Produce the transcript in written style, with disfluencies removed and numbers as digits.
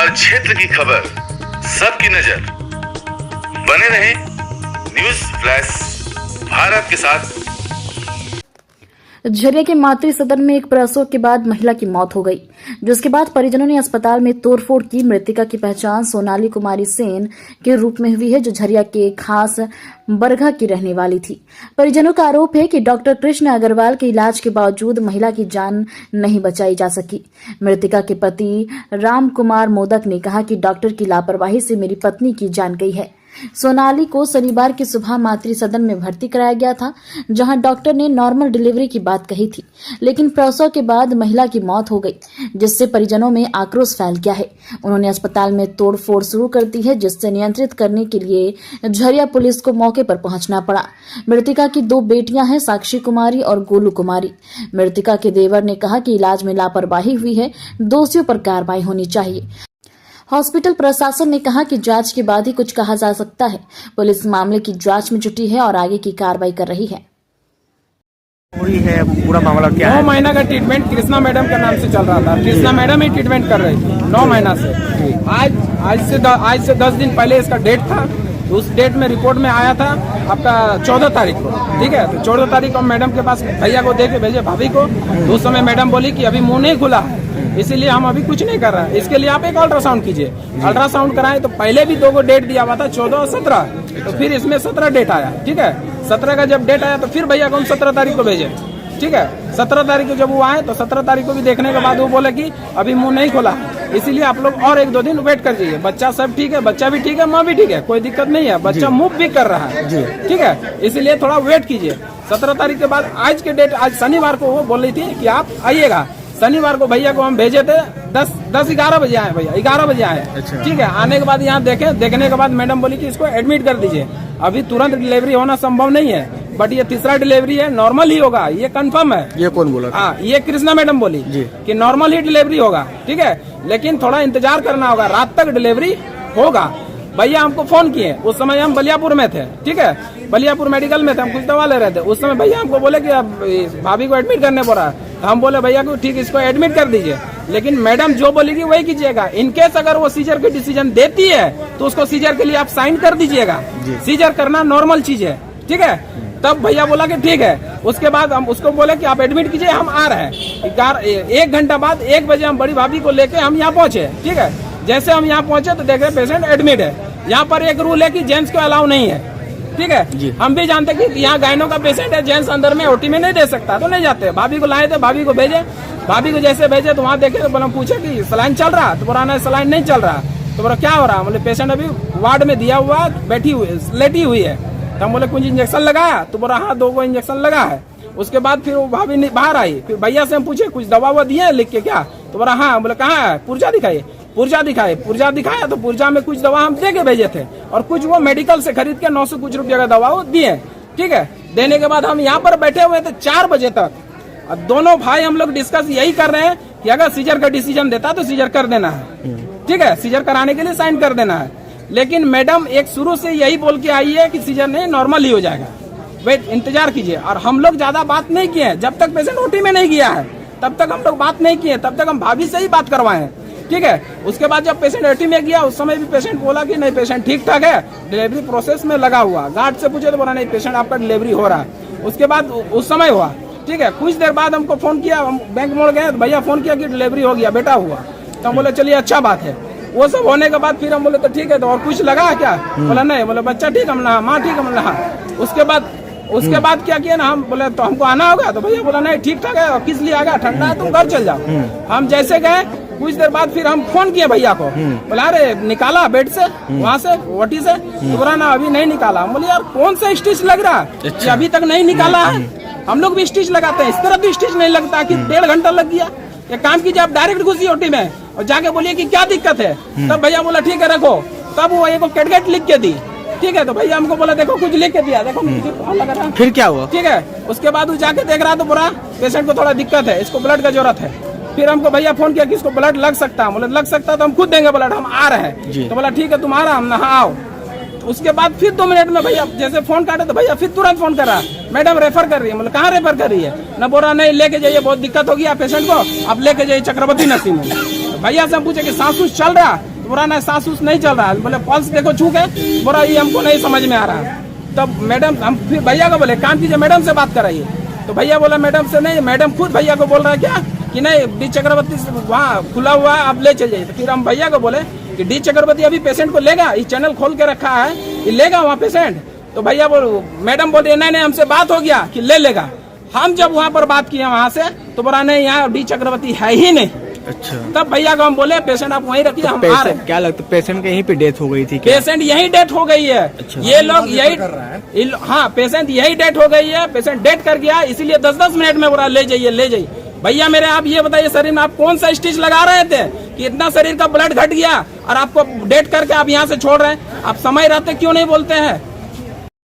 हर क्षेत्र की खबर, सबकी नजर। बने रहे न्यूज फ्लैश भारत के साथ। झरिया के मातृ सदन में एक प्रसव के बाद महिला की मौत हो गई, जिसके बाद परिजनों ने अस्पताल में तोड़फोड़ की। मृतका की पहचान सोनाली कुमारी सेन के रूप में हुई है, जो झरिया के खास बरघा की रहने वाली थी। परिजनों का आरोप है कि डॉक्टर कृष्ण अग्रवाल के इलाज के बावजूद महिला की जान नहीं बचाई जा सकी। मृतका के पति राम कुमार मोदक ने कहा कि डॉक्टर की लापरवाही से मेरी पत्नी की जान गई है। सोनाली को शनिवार की सुबह मातृ सदन में भर्ती कराया गया था, जहां डॉक्टर ने नॉर्मल डिलीवरी की बात कही थी, लेकिन प्रसव के बाद महिला की मौत हो गई, जिससे परिजनों में आक्रोश फैल गया है। उन्होंने अस्पताल में तोड़फोड़ शुरू कर दी है, जिससे नियंत्रित करने के लिए झरिया पुलिस को मौके पर पहुंचना पड़ा। मृतका की 2 बेटियां हैं, साक्षी कुमारी और गोलू कुमारी। मृतका के देवर ने कहा कि इलाज में लापरवाही हुई है, दोषियों पर कार्रवाई होनी चाहिए। हॉस्पिटल प्रशासन ने कहा कि जांच के बाद ही कुछ कहा जा सकता है। पुलिस मामले की जांच में जुटी है और आगे की कार्रवाई कर रही है। पूरा मामला क्या है? 9 महीना का ट्रीटमेंट कृष्णा मैडम के नाम से चल रहा था। कृष्णा मैडम ही ट्रीटमेंट कर रही थी 9 महीना से। आज से 10 दिन पहले इसका डेट था। उस डेट में रिपोर्ट में आया था आपका 14 तारीख को, ठीक है। तो 14 तारीख को मैडम के पास भैया को दे के भेजे भाभी को। तो उस समय मैडम बोली कि अभी मुंह नहीं खुला है, इसीलिए हम अभी कुछ नहीं कर रहे हैं। इसके लिए आप एक अल्ट्रासाउंड कीजिए। अल्ट्रासाउंड कराएं तो पहले भी 2 डेट दिया हुआ था, 14 और 17। तो फिर इसमें 17 डेट आया, ठीक है। 17 का जब डेट आया तो फिर भैया को हम 17 तारीख को भेजे, ठीक है। 17 तारीख को जब वो आए तो 17 तारीख को भी देखने के बाद वो बोले कि अभी मुंह नहीं खोला, इसीलिए आप लोग और 1-2 दिन वेट कर जाइए। बच्चा सब ठीक है, बच्चा भी ठीक है, माँ भी ठीक है, कोई दिक्कत नहीं है। बच्चा मूव भी कर रहा है, ठीक है, इसीलिए थोड़ा वेट कीजिए। 17 तारीख के बाद आज के डेट, आज शनिवार को वो बोल रही थी कि आप आइएगा। शनिवार को भैया को हम भेजे थे 10-11 बजे आए, भैया 11 बजे आए, ठीक है। आने के बाद यहाँ देखने के बाद मैडम बोली कि इसको एडमिट कर दीजिए। अभी तुरंत डिलीवरी होना संभव नहीं है, बट ये तीसरा डिलीवरी है, नॉर्मल ही होगा, ये कंफर्म है। ये कौन बोला? हाँ, ये कृष्णा मैडम बोली कि नॉर्मल ही डिलीवरी होगा, ठीक है, लेकिन थोड़ा इंतजार करना होगा, रात तक डिलीवरी होगा। भैया हमको फोन किए, उस समय हम बलियापुर में थे, ठीक है, बलियापुर मेडिकल में थे, हम कुछ दवा ले रहे थे। उस समय भैया हमको बोले कि अब भाभी को एडमिट करने पड़ रहा है। तो हम बोले भैया को ठीक, इसको एडमिट कर दीजिए, लेकिन मैडम जो बोलेगी वही कीजिएगा। इनकेस अगर वो सीजर की डिसीजन देती है तो उसको सीजर के लिए आप साइन कर दीजिएगा। सीजर करना नॉर्मल चीज है, ठीक है। तब भैया बोला कि ठीक है। उसके बाद हम उसको बोले कि आप एडमिट कीजिए, हम आ रहे हैं। 1 घंटा बाद 1 बजे हम बड़ी भाभी को लेके हम यहाँ पहुंचे, ठीक है। जैसे हम यहाँ पहुंचे तो देख रहे पेशेंट एडमिट है। यहाँ पर एक रूल है कि जेंट्स को अलाउ नहीं है, ठीक है। हम भी जानते कि यहाँ गायनों का पेशेंट है, जेंट्स अंदर में ओटी में नहीं दे सकता, तो नहीं जाते। भाभी को लाए थे, भाभी को भेजे। भाभी को जैसे भेजे तो वहाँ देखे तो बोला, पूछे कि सलाइन चल रहा, तो बोला नहीं सलाइन नहीं चल रहा। तो बोला क्या हो रहा? बोले पेशेंट अभी वार्ड में दिया हुआ बैठी हुई लेटी हुई है। तो हम बोले कुछ इंजेक्शन लगाया? तो बोला हाँ 2 इंजेक्शन लगा है। उसके बाद फिर वो भाभी बाहर आई, फिर भैया से हम पूछे कुछ दवा वो दिए लिख के क्या? तो बोला हाँ। बोले कहाँ है? पुर्जा दिखाइए। पुर्जा दिखाया तो पुर्जा में कुछ दवा हम दे के भेजे थे, और कुछ वो मेडिकल से खरीद के 900 कुछ रुपया का दवा वो दिए, ठीक है। देने के बाद हम यहाँ पर बैठे हुए थे 4 बजे तक, और दोनों भाई हम लोग डिस्कस यही कर रहे हैं कि अगर सीजर का डिसीजन देता तो सीजर कर देना है, ठीक है, सीजर कराने के लिए साइन कर देना है। लेकिन मैडम एक शुरू से यही बोल के आई है कि सीजर नहीं, नॉर्मल ही हो जाएगा, वेट इंतजार कीजिए। और हम लोग ज्यादा बात नहीं किए, जब तक पेशेंट ओटी में नहीं गया है तब तक हम लोग बात नहीं किए, तब तक हम भाभी से ही बात करवाए हैं, ठीक है। उसके बाद जब पेशेंट ओटी में गया उस समय भी पेशेंट बोला कि नहीं पेशेंट ठीक ठाक है, डिलीवरी प्रोसेस में लगा हुआ। गार्ड से पूछे तो बोला नहीं पेशेंट आपका डिलीवरी हो रहा है। उसके बाद उस समय हुआ, ठीक है। कुछ देर बाद हमको फोन किया, हम बैंक मोड़ गए तो भैया फोन किया कि डिलीवरी हो गया, बेटा हुआ। तो हम बोले चलिए अच्छा बात है। वो सब होने के बाद फिर हम बोले तो ठीक है, तो और कुछ लगा क्या? बोला नहीं। बोले बच्चा ठीक हम नहा, माँ ठीक हम नहा। उसके बाद क्या किया ना, हम बोले तो हमको आना होगा। तो भैया बोला नहीं ठीक ठाक है, किस लिए आ गया, ठंडा है तुम घर चल जाओ। हम जैसे गए कुछ देर बाद फिर हम फोन किए भैया को, बोला अरे निकाला बेड से, वहाँ से ओटी से? तो बोला ना अभी नहीं निकाला। हम बोले यार कौन सा स्टिच लग रहा है, अभी तक नहीं निकाला है? हम लोग भी स्टिच लगाते हैं, इस तरह भी स्टिच नहीं लगता कि 1.5 घंटा लग गया। एक काम कीजिए आप डायरेक्ट घुसिए ओटी में और जाके बोलिए कि क्या दिक्कत है। तब भैया बोला ठीक है रखो। तब वो एक कैटगेट लिख के दी, ठीक है। तो भैया हमको बोला देखो कुछ लिख के दिया, देखो लगा रहा। फिर क्या हुआ? ठीक है। उसके बाद वो जाके देख रहा तो बोला पेशेंट को थोड़ा दिक्कत है, इसको ब्लड का जरूरत है। फिर हमको भैया फोन किया कि इसको ब्लड लग सकता है। बोले लग सकता है तो हम खुद देंगे ब्लड, हम आ रहे हैं। तो बोला ठीक है तुम आ रहा, हम नहा आओ। उसके बाद फिर 2 मिनट में भैया जैसे फोन काटे तो भैया फिर तुरंत फोन करा, मैडम रेफर कर रही है। मतलब कहाँ रेफर कर रही है? न बोल रहा नहीं लेके जाइए, बहुत दिक्कत हो गया पेशेंट को, आप लेके जाइए चक्रवर्ती नर्सिंग होम। भैया से हम पूछे कि सांस चल रहा? बोला नहीं सांस उस नहीं चल रहा है। बोले पल्स देखो छू के, बोला ये हमको नहीं समझ में आ रहा है। तब मैडम, हम फिर भैया को बोले काम कीजिए, मैडम से बात कराइए। तो भैया बोला मैडम से नहीं, मैडम खुद भैया को बोल रहा है क्या कि नहीं डी चक्रवर्ती वहाँ खुला हुआ है, आप ले चलिए। तो फिर हम भैया को बोले कि डी चक्रवर्ती अभी पेशेंट को लेगा, ये चैनल खोल के रखा है, ये लेगा वहाँ पेशेंट। तो भैया मैडम बोल रही नहीं हमसे बात हो गया कि ले लेगा। हम जब वहाँ पर बात किए वहाँ से तो बोला नहीं यहाँ डी चक्रवर्ती है ही नहीं। अच्छा, तब भैया को हम बोले पेशेंट आप वहीं रखिए, हम आ रहे हैं। क्या लगता है पेशेंट की यहीं पे डेथ हो गई थी क्या? पेशेंट यही डेथ हो गई है। अच्छा। ये लोग यही, हाँ पेशेंट यही डेथ हो गई है, पेशेंट डेथ कर गया, इसीलिए 10-10 मिनट में बोला ले जाइए ले जाइए। भैया मेरे आप ये बताइए शरीर में आप कौन सा स्टिच लगा रहे थे कि इतना शरीर का ब्लड घट गया और आपको डेथ करके आप यहाँ से छोड़ रहे हैं? आप समय रहते क्यों नहीं बोलते हैं?